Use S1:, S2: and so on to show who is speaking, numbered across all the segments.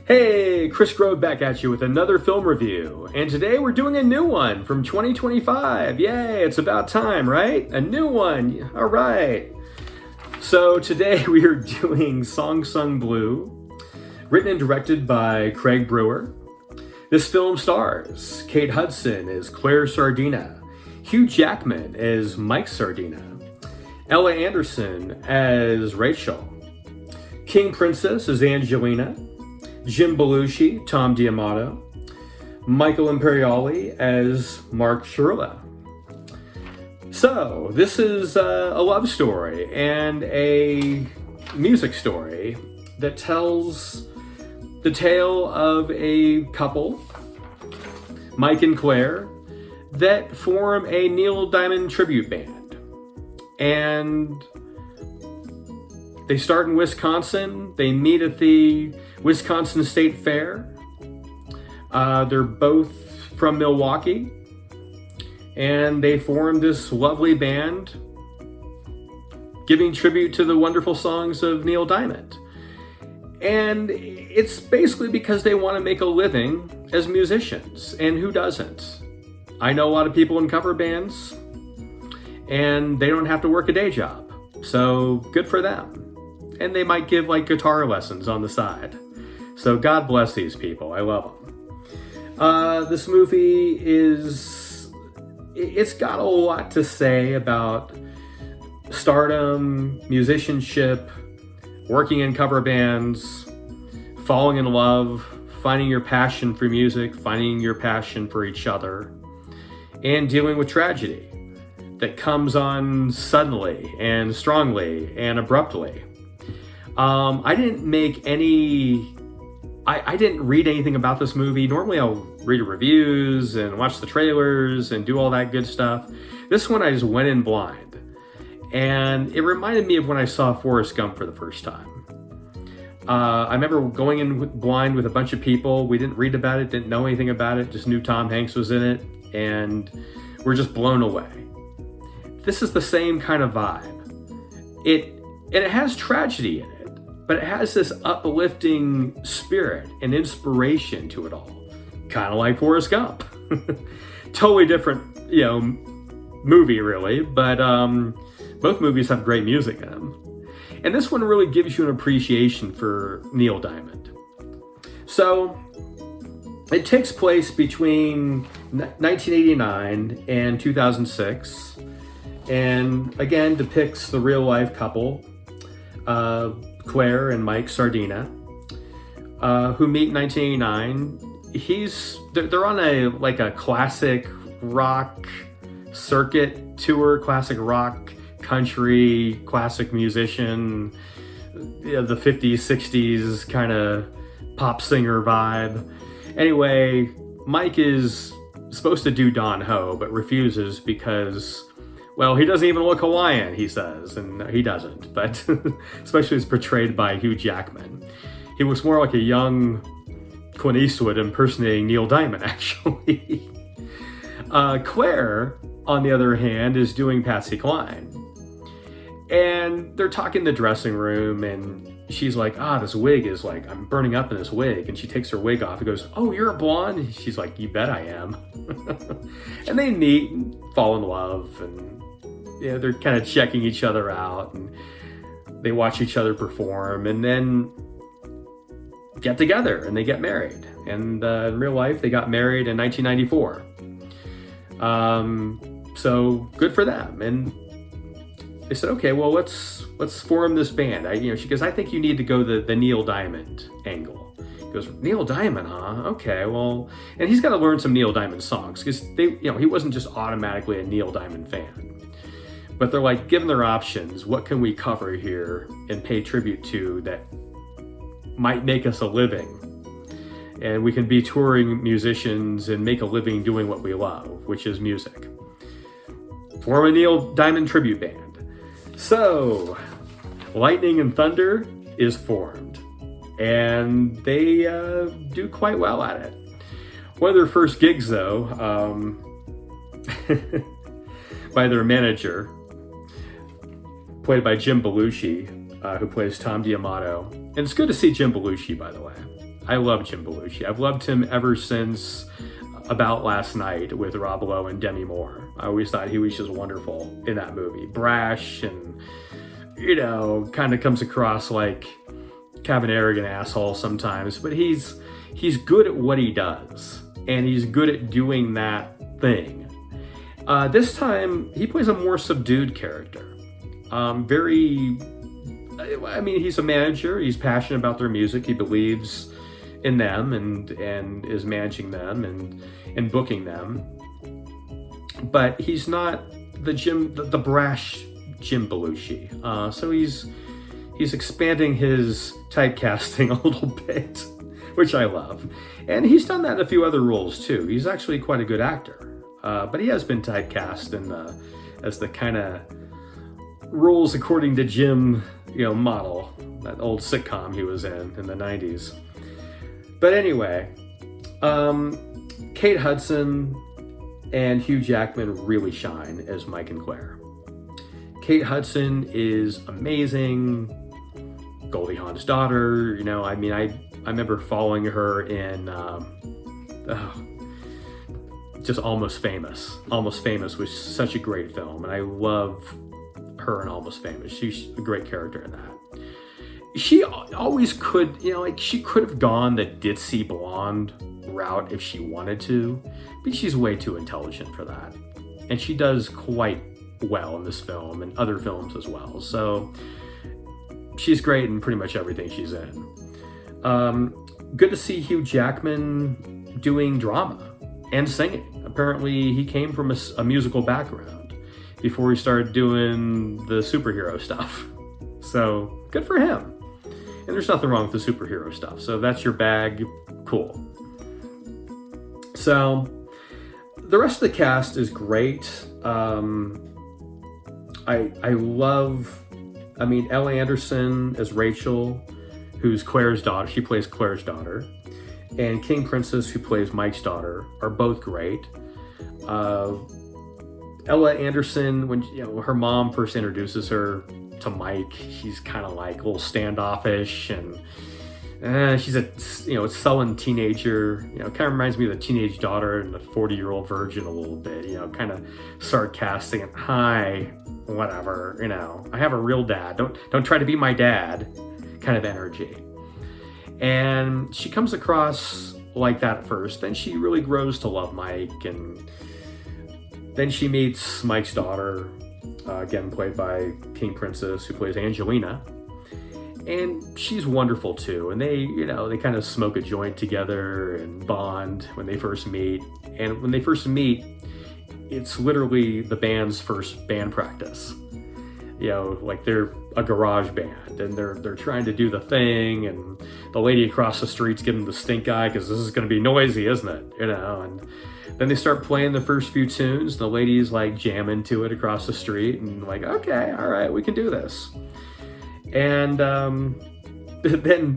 S1: Hey, Chris Grove back at you with another film review. And today we're doing a new one from 2025. Yay, it's about time, right? A new one. All right. So today we are doing Song Sung Blue, written and directed by Craig Brewer. This film stars Kate Hudson as Claire Sardinia, Hugh Jackman as Mike Sardinia, Ella Anderson as Rachel, King Princess as Angelina, Jim Belushi, Tom D'Amato, Michael Imperioli as Mark Shirla. So, this is a love story and a music story that tells the tale of a couple, Mike and Claire, that form a Neil Diamond tribute band. And they start in Wisconsin. They meet at the Wisconsin State Fair. They're both from Milwaukee. And they form this lovely band giving tribute to the wonderful songs of Neil Diamond. And it's basically because they want to make a living as musicians. And who doesn't? I know a lot of people in cover bands, and they don't have to work a day job. So good for them. And they might give like guitar lessons on the side. So God bless these people. I love them. This movie it's got a lot to say about stardom, musicianship, working in cover bands, falling in love, finding your passion for music, finding your passion for each other, and dealing with tragedy that comes on suddenly and strongly and abruptly. I didn't read anything about this movie. Normally I'll read reviews and watch the trailers and do all that good stuff. This one I just went in blind. And it reminded me of when I saw Forrest Gump for the first time. I remember going in blind with a bunch of people. We didn't read about it, didn't know anything about it, just knew Tom Hanks was in it, and we're just blown away. This is the same kind of vibe. It has tragedy in it, but it has this uplifting spirit and inspiration to it all. Kind of like Forrest Gump. Totally different, movie really, but both movies have great music in them. And this one really gives you an appreciation for Neil Diamond. So, it takes place between 1989 and 2006, and again depicts the real life couple, Claire and Mike Sardinia, who meet in 1989. They're on a classic rock circuit tour, classic rock, country, classic musician, the 50s, 60s kind of pop singer vibe. Anyway, Mike is supposed to do Don Ho, but refuses because, well, he doesn't even look Hawaiian, he says, and he doesn't, but especially as portrayed by Hugh Jackman. He looks more like a young Clint Eastwood impersonating Neil Diamond, actually. Claire, on the other hand, is doing Patsy Cline. And they're talking in the dressing room, and she's like, this wig is like, I'm burning up in this wig. And she takes her wig off and goes, oh, you're a blonde? And she's like, you bet I am. And they meet and fall in love, and they're kind of checking each other out, and they watch each other perform, and then get together, and they get married. And in real life, they got married in 1994. So good for them. And they said, okay, well, let's form this band. She goes, I think you need to go the Neil Diamond angle. He goes, Neil Diamond, huh? Okay, well, and he's got to learn some Neil Diamond songs because he wasn't just automatically a Neil Diamond fan. But they're like, given their options, what can we cover here and pay tribute to that might make us a living? And we can be touring musicians and make a living doing what we love, which is music. Form a Neil Diamond tribute band. So, Lightning and Thunder is formed, and they do quite well at it. One of their first gigs, though, by their manager, played by Jim Belushi, who plays Tom D'Amato. And it's good to see Jim Belushi, by the way. I love Jim Belushi. I've loved him ever since About Last Night with Rob Lowe and Demi Moore. I always thought he was just wonderful in that movie. Brash and, kind of comes across like kind of an arrogant asshole sometimes, but he's good at what he does, and he's good at doing that thing. This time, he plays a more subdued character. He's a manager. He's passionate about their music. He believes in them and is managing them and booking them. But he's not the brash Jim Belushi. So he's expanding his typecasting a little bit, which I love. And he's done that in a few other roles too. He's actually quite a good actor. But he has been typecast as the kind of roles according to Jim, model, that old sitcom he was in the 90s. But anyway, Kate Hudson and Hugh Jackman really shine as Mike and Claire. Kate Hudson is amazing. Goldie Hawn's daughter, I remember following her in just Almost Famous. Almost Famous was such a great film, and I love her in Almost Famous. She's a great character in that. She always could, she could have gone the ditzy blonde route if she wanted to, but she's way too intelligent for that. And she does quite well in this film and other films as well. So she's great in pretty much everything she's in. Good to see Hugh Jackman doing drama and singing. Apparently he came from a musical background before he started doing the superhero stuff. So good for him. And there's nothing wrong with the superhero stuff. So if that's your bag, cool. So the rest of the cast is great. I love, Ella Anderson as Rachel, who's Claire's daughter. She plays Claire's daughter. And King Princess, who plays Mike's daughter, are both great. Ella Anderson, when her mom first introduces her to Mike, she's kind of like a little standoffish, and she's a sullen teenager. Kind of reminds me of the teenage daughter and the 40-year-old virgin a little bit. Kind of sarcastic and hi, whatever. I have a real dad. Don't try to be my dad. Kind of energy. And she comes across like that at first. Then she really grows to love Mike, and then she meets Mike's daughter, again played by King Princess, who plays Angelina, and she's wonderful too. And they kind of smoke a joint together and bond when they first meet. And when they first meet, it's literally the band's first band practice. Like they're a garage band, and they're trying to do the thing, and the lady across the street's giving the stink eye because this is going to be noisy, isn't it? And then they start playing the first few tunes. The lady's like jamming to it across the street, and like, okay, all right, we can do this. And then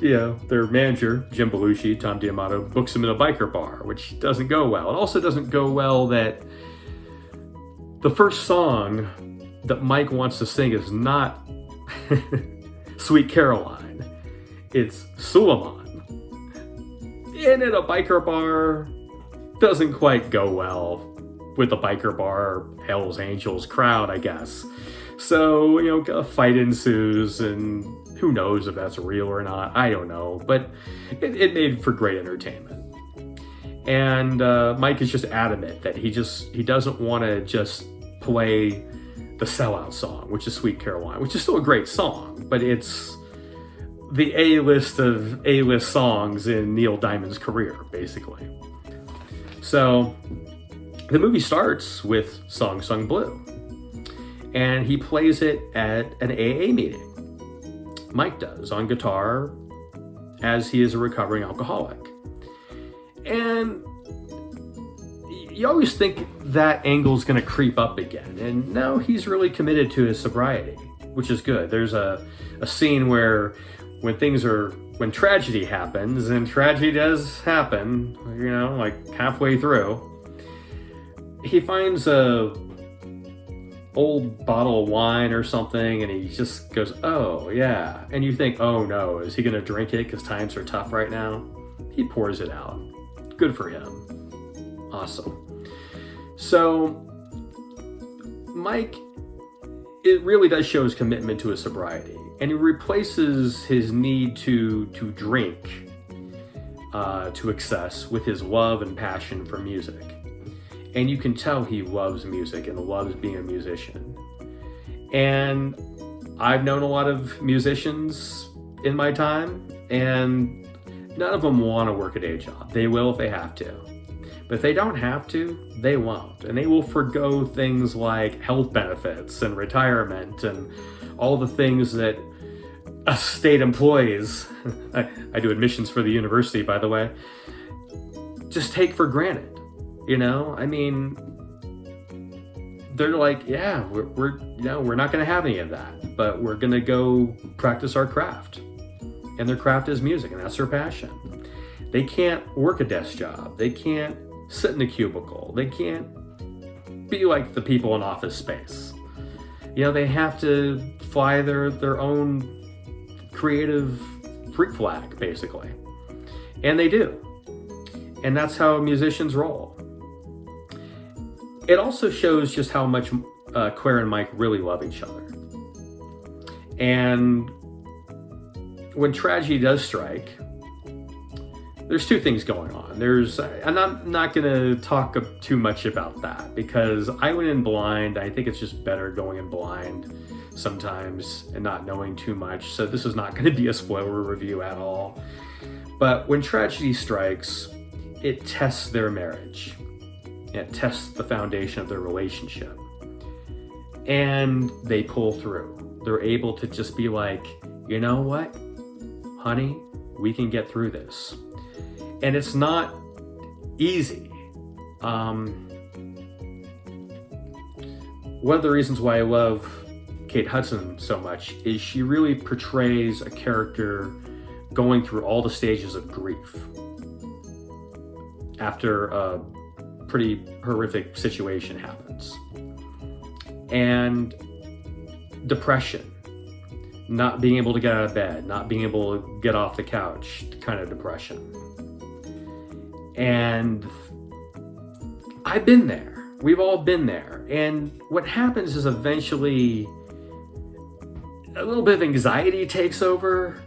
S1: their manager, Jim Belushi, Tom D'Amato, books him in a biker bar, which doesn't go well. It also doesn't go well that the first song that Mike wants to sing is not Sweet Caroline, it's Suleiman. And at a biker bar, doesn't quite go well with the biker bar Hell's Angels crowd, I guess. So, a fight ensues, and who knows if that's real or not, I don't know, but it made for great entertainment. And Mike is just adamant that he doesn't want to just play the sellout song, which is Sweet Caroline, which is still a great song, but it's the A-list of A-list songs in Neil Diamond's career, basically. So the movie starts with Song Sung Blue, and he plays it at an AA meeting. Mike does, on guitar, as he is a recovering alcoholic. And you always think that angle's going to creep up again. And no, he's really committed to his sobriety, which is good. There's a scene where when tragedy happens, and tragedy does happen, like halfway through, he finds a old bottle of wine or something, and he just goes, oh yeah. And you think, oh no, is he going to drink it because times are tough right now? he pours it out. Good for him. Awesome. So Mike, it really does show his commitment to his sobriety, and he replaces his need to drink to excess with his love and passion for music. And you can tell he loves music and loves being a musician. And I've known a lot of musicians in my time, and none of them want to work a day job. They will if they have to. But if they don't have to, they won't. And they will forgo things like health benefits and retirement and all the things that state employees, I do admissions for the university, by the way, just take for granted. You know, I mean, they're like, yeah, we're not going to have any of that, but we're going to go practice our craft. And their craft is music, and that's their passion. They can't work a desk job. They can't sit in a cubicle. They can't be like the people in Office Space. You know, they have to fly their own creative freak flag, basically. And they do. And that's how musicians roll. It also shows just how much Claire and Mike really love each other. And when tragedy does strike, there's two things going on. I'm not going to talk too much about that because I went in blind. I think it's just better going in blind sometimes and not knowing too much. So this is not going to be a spoiler review at all. But when tragedy strikes, it tests their marriage. It tests the foundation of their relationship. And they pull through. They're able to just be like, you know what, honey, we can get through this. And it's not easy. One of the reasons why I love Kate Hudson so much is she really portrays a character going through all the stages of grief after a pretty horrific situation happens. And depression, not being able to get out of bed, not being able to get off the couch, kind of depression. And I've been there. We've all been there. And what happens is eventually a little bit of anxiety takes over.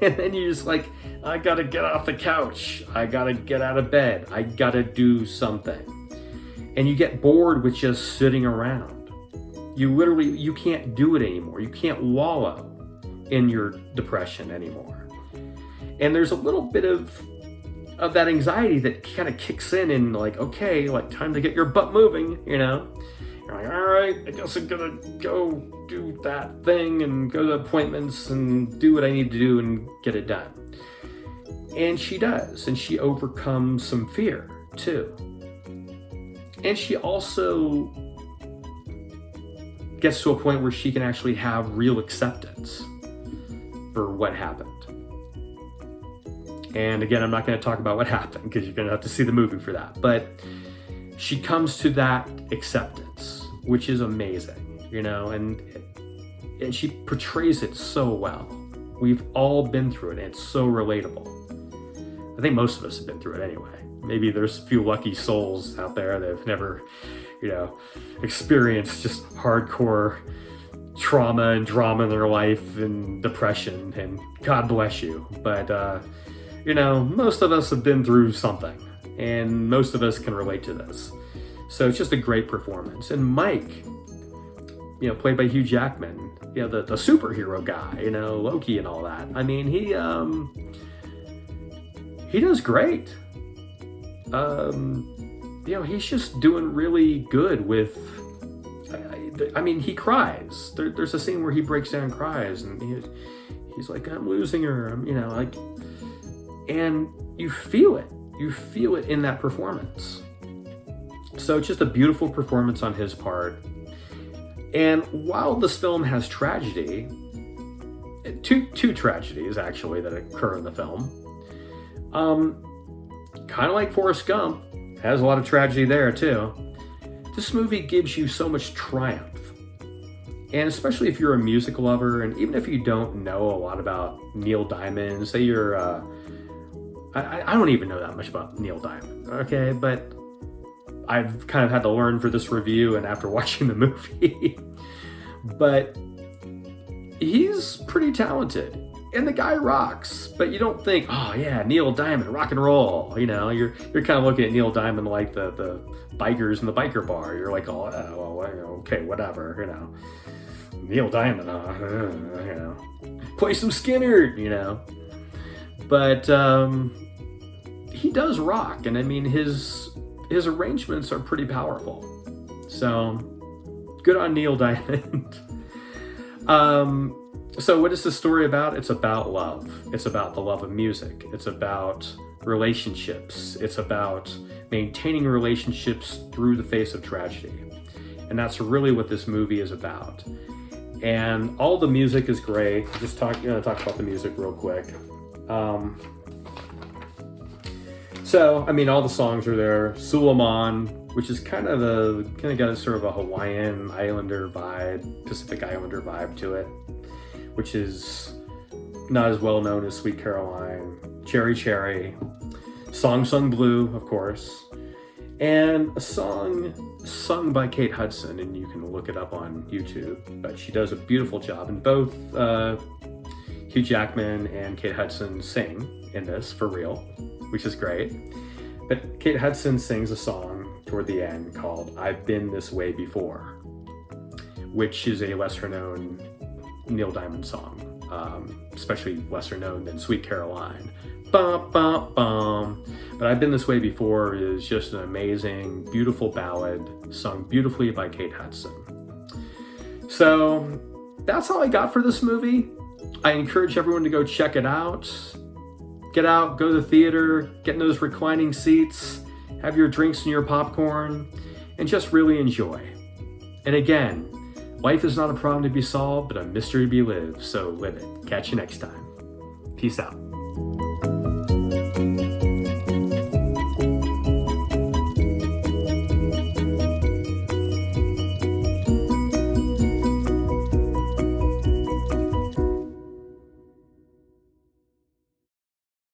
S1: And then you're just like, I gotta get off the couch. I gotta get out of bed. I gotta do something. And you get bored with just sitting around. You can't do it anymore. You can't wallow in your depression anymore. And there's a little bit of that anxiety that kind of kicks in and like, okay, like time to get your butt moving, you know? You're like, all right, I guess I'm gonna go do that thing and go to appointments and do what I need to do and get it done. And she does, and she overcomes some fear too. And she also gets to a point where she can actually have real acceptance for what happened. And again, I'm not going to talk about what happened because you're going to have to see the movie for that. But she comes to that acceptance, which is amazing, you know, and she portrays it so well. We've all been through it, and it's so relatable. I think most of us have been through it anyway. Maybe there's a few lucky souls out there that have never, you know, experienced just hardcore trauma and drama in their life and depression, and God bless you. But, you know, most of us have been through something, and most of us can relate to this. So it's just a great performance. And Mike, you know, played by Hugh Jackman, you know, the superhero guy, you know, Loki and all that. I mean, he does great. You know, he's just doing really good with, I mean, he cries. There's a scene where he breaks down and cries, and he's like, I'm losing her, you know, like, and you feel it in that performance. So it's just a beautiful performance on his part. And while this film has tragedy, two tragedies actually that occur in the film, kind of like Forrest Gump, has a lot of tragedy there too. This movie gives you so much triumph. And especially if you're a music lover, and even if you don't know a lot about Neil Diamond, say you're I don't even know that much about Neil Diamond, okay? But I've kind of had to learn for this review and after watching the movie. But he's pretty talented. And the guy rocks, but you don't think, oh yeah, Neil Diamond, rock and roll. You know, you're kind of looking at Neil Diamond like the bikers in the biker bar. You're like, oh, well, okay, whatever, you know. Neil Diamond, you know, play some Skinner, you know. But he does rock, and I mean his arrangements are pretty powerful. So good on Neil Diamond. So what is this story about? It's about love. It's about the love of music. It's about relationships. It's about maintaining relationships through the face of tragedy. And that's really what this movie is about. And all the music is great. Just talk about the music real quick. So, I mean, all the songs are there. Suleiman, which is kind of got a sort of a Hawaiian Islander vibe, Pacific Islander vibe to it, which is not as well known as Sweet Caroline. Cherry Cherry, Song Sung Blue, of course, and a song sung by Kate Hudson, and you can look it up on YouTube, but she does a beautiful job, and both Hugh Jackman and Kate Hudson sing in this, for real, which is great. But Kate Hudson sings a song toward the end called I've Been This Way Before, which is a lesser known Neil Diamond song, especially lesser known than Sweet Caroline. Bum, bum, bum. But I've Been This Way Before is just an amazing, beautiful ballad sung beautifully by Kate Hudson. So that's all I got for this movie. I encourage everyone to go check it out. Get out, go to the theater, get in those reclining seats, have your drinks and your popcorn, and just really enjoy. And again, life is not a problem to be solved, but a mystery to be lived, so live it. Catch you next time. Peace out.